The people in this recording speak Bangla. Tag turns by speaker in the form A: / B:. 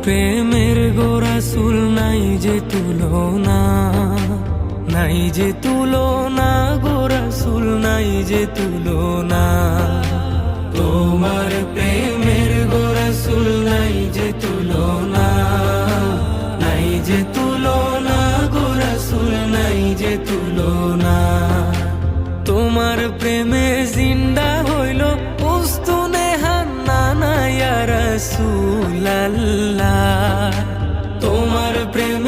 A: প্রেমের গো রাসূল নাই যে তুলনা, নাই যে তুলনা গো রাসূল নাই যে তুলনা। তোমার প্রেমের গো রাসূল নাই যে তুলনা, নাই যে তুলনা গো রাসূল নাই যে তুলনা। তোমার প্রেমে জিন্দা হইল উস্তুনে হান্নানা ইয়া রাসূলাল্লাহ। তোমার প্রেম